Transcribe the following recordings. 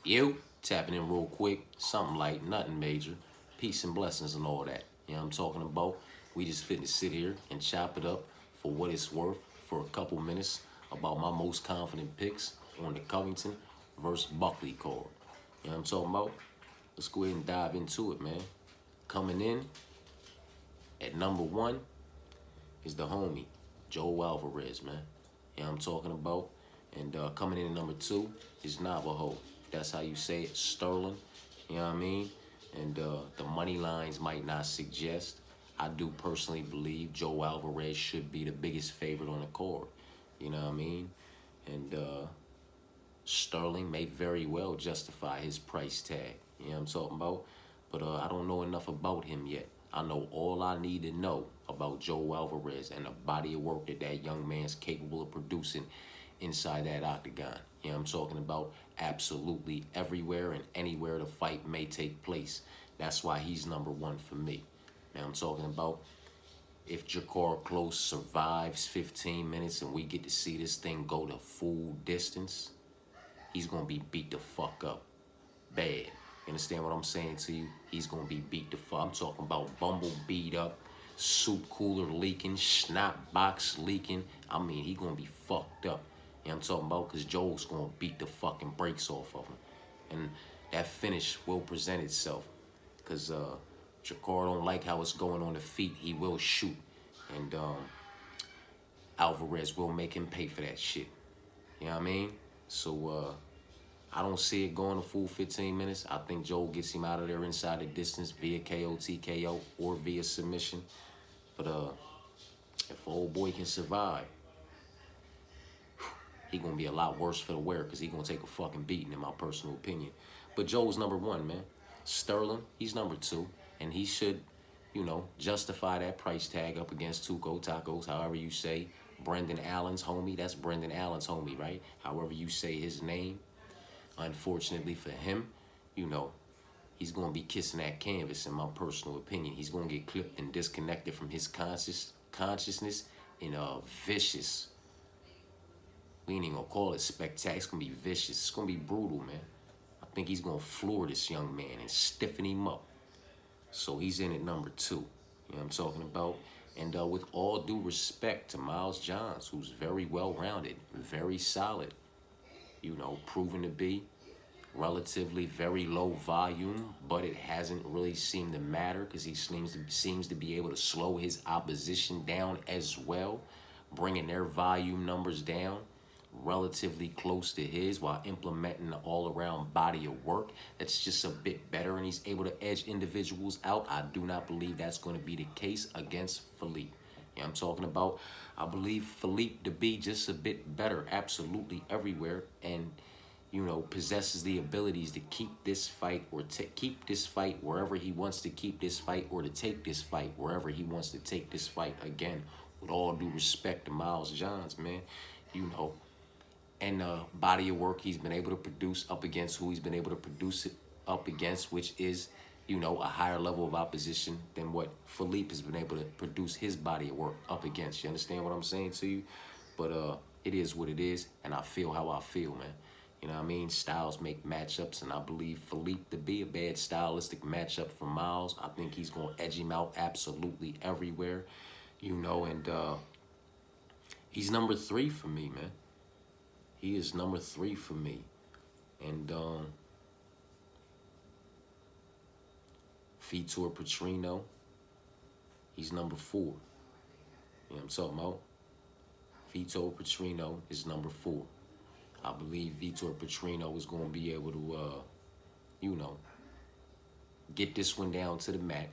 You tapping in real quick, something light, nothing major. Peace and blessings and all that. You know what I'm talking about? We just fit to sit here and chop it up for what it's worth for a couple minutes about my most confident picks on the Covington versus Buckley card. You know what I'm talking about? Let's go ahead and dive into it, man. Coming in at number one is the homie, Joe Alvarez, man. You know what I'm talking about? And coming in at number two is Navajo. That's how you say it, Sterling. You know what I mean? And the money lines might not suggest. I do personally believe Joe Alvarez should be the biggest favorite on the card. You know what I mean? And Sterling may very well justify his price tag. You know what I'm talking about? But I don't know enough about him yet. I know all I need to know about Joe Alvarez and the body of work that that young man's capable of producing inside that octagon. You know what I'm talking about? Absolutely everywhere and anywhere the fight may take place. That's why he's number one for me. Now I'm talking about if Jakar Close survives 15 minutes and we get to see this thing go to full distance, he's going to be beat the fuck up. Bad. You understand what I'm saying to you? He's going to be beat the fuck. I'm talking about Bumble beat up, soup cooler leaking, snot box leaking. I mean, he going to be fucked up. You know what I'm talking about? Because Joel's going to beat the fucking brakes off of him. And that finish will present itself. Because Jakar don't like how it's going on the feet. He will shoot. And Alvarez will make him pay for that shit. You know what I mean? So, I don't see it going a full 15 minutes. I think Joel gets him out of there inside the distance via KO, TKO, or via submission. But if old boy can survive, he gonna be a lot worse for the wear because he gonna take a fucking beating in my personal opinion. But Joel's number one, man. Sterling, he's number two. And he should, you know, justify that price tag up against Tuco Tacos, however you say. Brendan Allen's homie. That's Brendan Allen's homie, right? However you say his name. Unfortunately for him, you know, he's going to be kissing that canvas, in my personal opinion. He's going to get clipped and disconnected from his consciousness in a vicious, we ain't even going to call it spectacular. It's going to be vicious. It's going to be brutal, man. I think he's going to floor this young man and stiffen him up. So he's in at number two. You know what I'm talking about? And with all due respect to Miles Johns, who's very well-rounded, very solid, you know, proven to be relatively very low volume, but it hasn't really seemed to matter because he seems to be able to slow his opposition down as well, bringing their volume numbers down relatively close to his while implementing the all-around body of work that's just a bit better, and he's able to edge individuals out. I do not believe that's going to be the case against Philippe. You know I'm talking about? I believe Philippe to be just a bit better absolutely everywhere, and, you know, possesses the abilities to keep this fight or to keep this fight wherever he wants to keep this fight, or to take this fight wherever he wants to take this fight. Again, with all due respect to Miles Johns, man, you know, and body of work he's been able to produce up against who he's been able to produce it up against, which is, you know, a higher level of opposition than what Philippe has been able to produce his body of work up against. You understand what I'm saying to you? But it is what it is, and I feel how I feel, man. You know what I mean? Styles make matchups, and I believe Philippe to be a bad stylistic matchup for Miles. I think he's going to edge him out absolutely everywhere, you know, and he's number three for me, man. He is number three for me. And Vitor Petrino, he's number four. You know what I'm talking about? Vitor Petrino is number four. I believe Vitor Petrino is going to be able to, you know, get this one down to the mat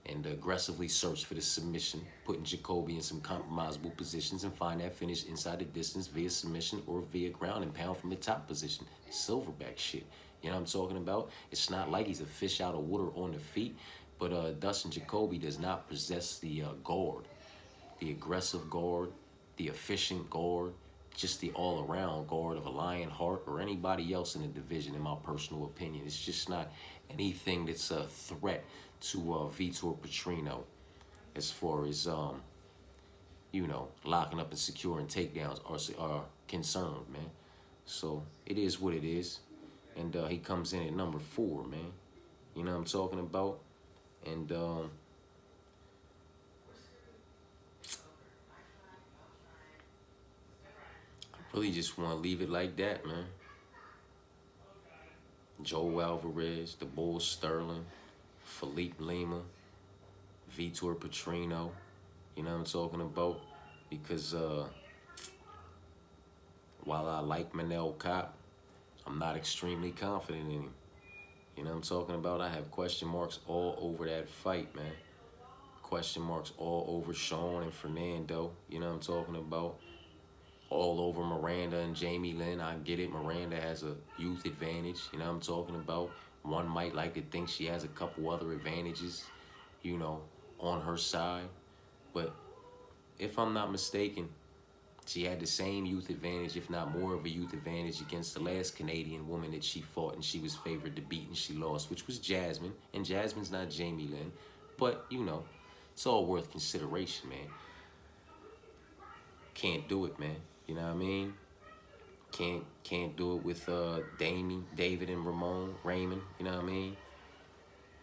and aggressively search for the submission, putting Jacoby in some compromisable positions and find that finish inside the distance via submission or via ground and pound from the top position. Silverback shit. You know what I'm talking about? It's not like he's a fish out of water on the feet, but Dustin Jacoby does not possess the guard, the aggressive guard, the efficient guard, just the all-around guard of a Lionheart or anybody else in the division, in my personal opinion. It's just not anything that's a threat to Vitor Petrino as far as, you know, locking up and securing takedowns are concerned, man. So it is what it is. And he comes in at number 4, man. You know what I'm talking about? And I really just want to leave it like that, man. Joe Alvarez, the Bull Sterling, Felipe Lima, Vitor Petrino. You know what I'm talking about? Because while I like Manel Cop, I'm not extremely confident in him. You know what I'm talking about? I have question marks all over that fight, man. Question marks all over Sean and Fernando. You know what I'm talking about? All over Miranda and Jamie Lynn. I get it. Miranda has a youth advantage. You know what I'm talking about? One might like to think she has a couple other advantages, you know, on her side. But if I'm not mistaken, she had the same youth advantage, if not more of a youth advantage, against the last Canadian woman that she fought and she was favored to beat and she lost, which was Jasmine. And Jasmine's not Jamie Lynn. But, you know, it's all worth consideration, man. Can't do it, man. You know what I mean? Can't do it with David and Raymond, you know what I mean?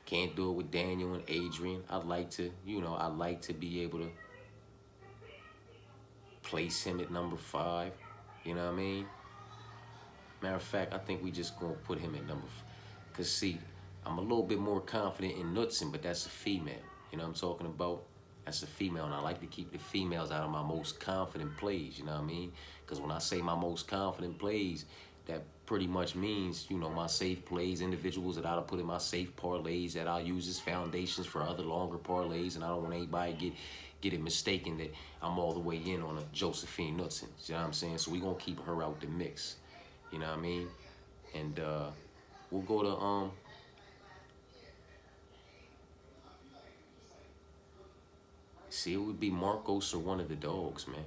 Can't do it with Daniel and Adrian. I'd like to, you know, I'd like to be able to place him at number 5, you know what I mean? Matter of fact, I think we just gonna put him at number 5. Cause see, I'm a little bit more confident in Knudsen, but that's a female. You know what I'm talking about? That's a female, and I like to keep the females out of my most confident plays, you know what I mean? Because when I say my most confident plays, that pretty much means, you know, my safe plays, individuals that I'll put in my safe parlays that I'll use as foundations for other longer parlays, and I don't want anybody get it mistaken that I'm all the way in on a Josephine Knudsen, you know what I'm saying? So we're going to keep her out the mix, you know what I mean? And we'll go to see, it would be Marcos or one of the dogs, man.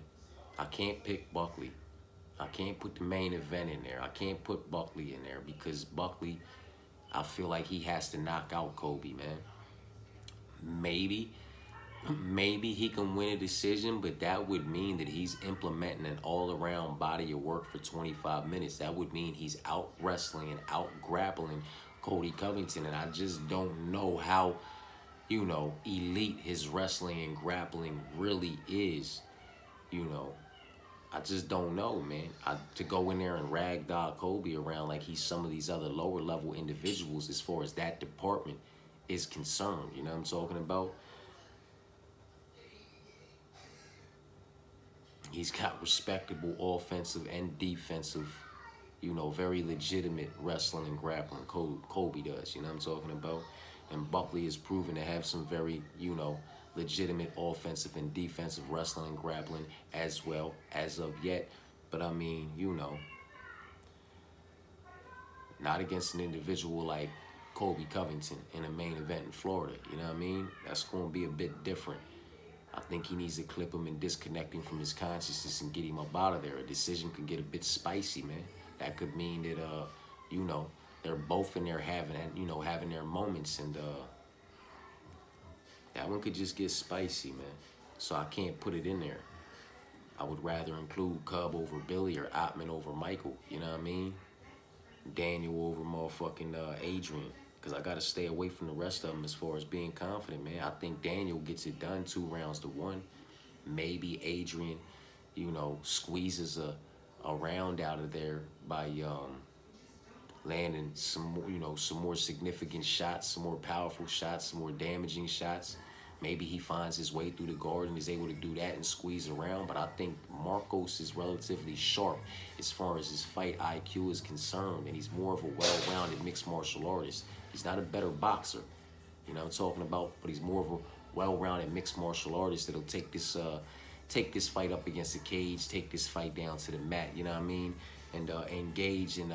I can't pick Buckley. I can't put the main event in there. I can't put Buckley in there because Buckley, I feel like he has to knock out Kobe, man. Maybe he can win a decision, but that would mean that he's implementing an all-around body of work for 25 minutes. That would mean he's out wrestling and out grappling Cody Covington, and I just don't know how, you know, elite his wrestling and grappling really is, you know. I just don't know, man. To go in there and ragdoll Kobe around like he's some of these other lower level individuals as far as that department is concerned, you know what I'm talking about? He's got respectable offensive and defensive, you know, very legitimate wrestling and grappling. Kobe does, you know what I'm talking about? And Buckley is proven to have some very, you know, legitimate offensive and defensive wrestling and grappling as well as of yet. But I mean, you know, not against an individual like Kobe Covington in a main event in Florida, you know what I mean? That's going to be a bit different. I think he needs to clip him and disconnect him from his consciousness and get him up out of there. A decision could get a bit spicy, man. That could mean that, you know, they're both in there having their moments, and that one could just get spicy, man. So I can't put it in there. I would rather include Cub over Billy or Ottman over Michael, you know what I mean? Daniel over motherfucking Adrian. Because I got to stay away from the rest of them as far as being confident, man. I think Daniel gets it done 2 rounds to 1. Maybe Adrian, you know, squeezes a round out of there by landing some more significant shots, some more powerful shots, some more damaging shots. Maybe he finds his way through the guard and is able to do that and squeeze around. But I think Marcos is relatively sharp as far as his fight IQ is concerned, and he's more of a well-rounded mixed martial artist. He's not a better boxer, you know what I'm talking about, but he's more of a well-rounded mixed martial artist that'll take this fight up against the cage, take this fight down to the mat, you know what I mean, and engage in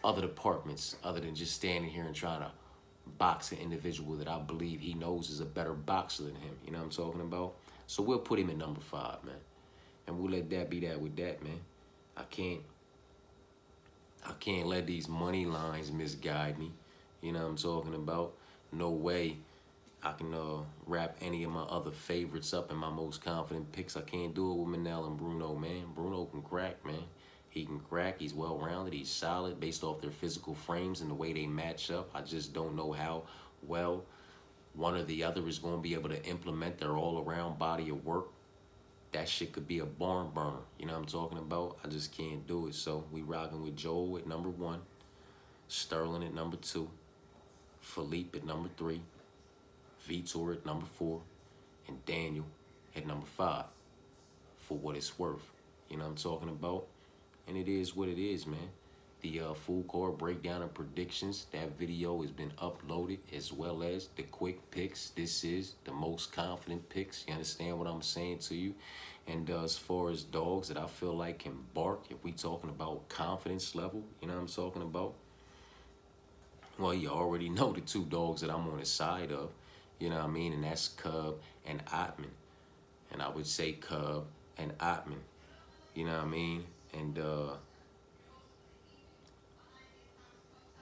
other departments other than just standing here and trying to box an individual that I believe he knows is a better boxer than him, you know what I'm talking about? So we'll put him at number 5, man, and we'll let that be that with that, man. I can't let these money lines misguide me. You know what I'm talking about? No way I can wrap any of my other favorites up in my most confident picks. I can't do it with Manel and Bruno, man. Bruno can crack, man. He can crack. He's well-rounded. He's solid based off their physical frames and the way they match up. I just don't know how well one or the other is going to be able to implement their all-around body of work. That shit could be a barn burner. You know what I'm talking about? I just can't do it. So we rocking with Joel at number 1, Sterling at number 2, Philippe at number 3, Vitor at number 4, and Daniel at number 5, for what it's worth. You know what I'm talking about? And it is what it is, man. The full card breakdown and predictions, that video has been uploaded, as well as the quick picks. This is the most confident picks. You understand what I'm saying to you? And as far as dogs that I feel like can bark, if we talking about confidence level, you know what I'm talking about? Well, you already know the 2 dogs that I'm on the side of, you know what I mean? And that's Cub and Ottman. And I would say Cub and Ottman, you know what I mean? And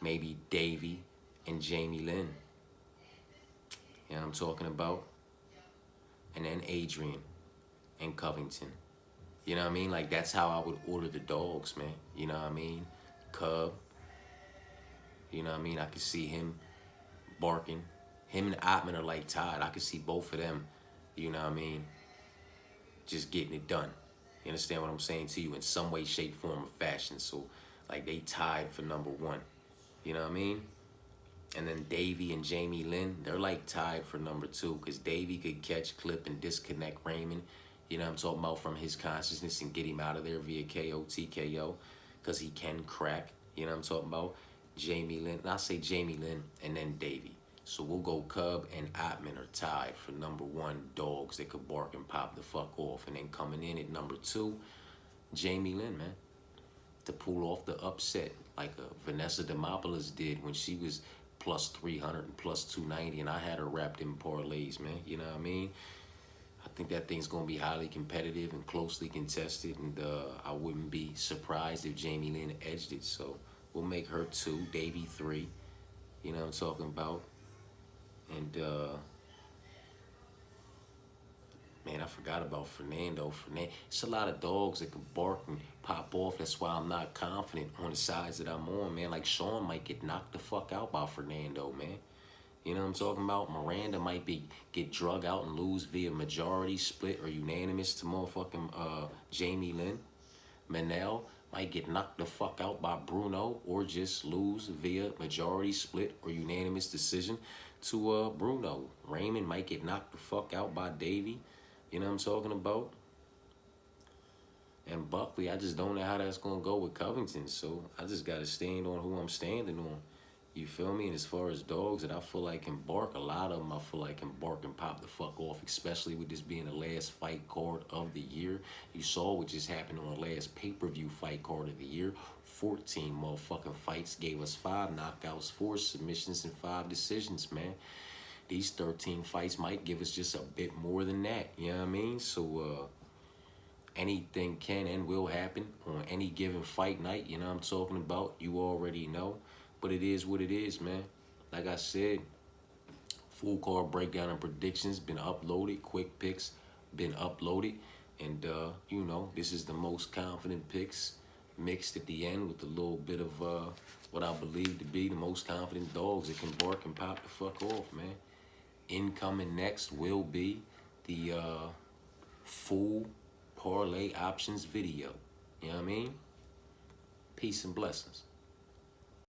maybe Davey and Jamie Lynn. You know what I'm talking about? And then Adrian and Covington. You know what I mean? Like, that's how I would order the dogs, man. You know what I mean? Cub. You know what I mean? I could see him barking. Him and Ottman are like tied. I could see both of them, you know what I mean, just getting it done. You understand what I'm saying to you? In some way, shape, form, or fashion. So, like, they tied for number 1. You know what I mean? And then Davey and Jamie Lynn, they're like tied for number 2, because Davey could catch, clip, and disconnect Raymond. You know what I'm talking about, from his consciousness, and get him out of there via KO, TKO, because he can crack. You know what I'm talking about? Jamie Lynn, and I say Jamie Lynn and then Davey. So we'll go Cub and Ottman are tied for number 1 dogs that could bark and pop the fuck off. And then coming in at number 2, Jamie Lynn, man, to pull off the upset like Vanessa Demopoulos did when she was plus 300 and plus 290, and I had her wrapped in parlays, man. You know what I mean? I think that thing's going to be highly competitive and closely contested, and I wouldn't be surprised if Jamie Lynn edged it. So we'll make her 2, Davey 3. You know what I'm talking about? And, man, I forgot about Fernando. It's a lot of dogs that can bark and pop off. That's why I'm not confident on the sides that I'm on, man. Like, Sean might get knocked the fuck out by Fernando, man. You know what I'm talking about? Miranda might get drug out and lose via majority, split, or unanimous to motherfucking Jamie Lynn. Manel might get knocked the fuck out by Bruno, or just lose via majority, split, or unanimous decision to Bruno. Raymond might get knocked the fuck out by Davey. You know what I'm talking about? And Buckley, I just don't know how that's going to go with Covington. So I just got to stand on who I'm standing on. You feel me? And as far as dogs that I feel like can bark, a lot of them I feel like can bark and pop the fuck off, especially with this being the last fight card of the year. You saw what just happened on the last pay-per-view fight card of the year. 14 motherfucking fights gave us 5 knockouts, 4 submissions, and 5 decisions, man. These 13 fights might give us just a bit more than that. You know what I mean? So, anything can and will happen on any given fight night. You know what I'm talking about? You already know. But it is what it is, man. Like I said, full card breakdown and predictions been uploaded. Quick picks been uploaded. And, you know, this is the most confident picks mixed at the end with a little bit of what I believe to be the most confident dogs that can bark and pop the fuck off, man. Incoming next will be the full parlay options video. You know what I mean? Peace and blessings.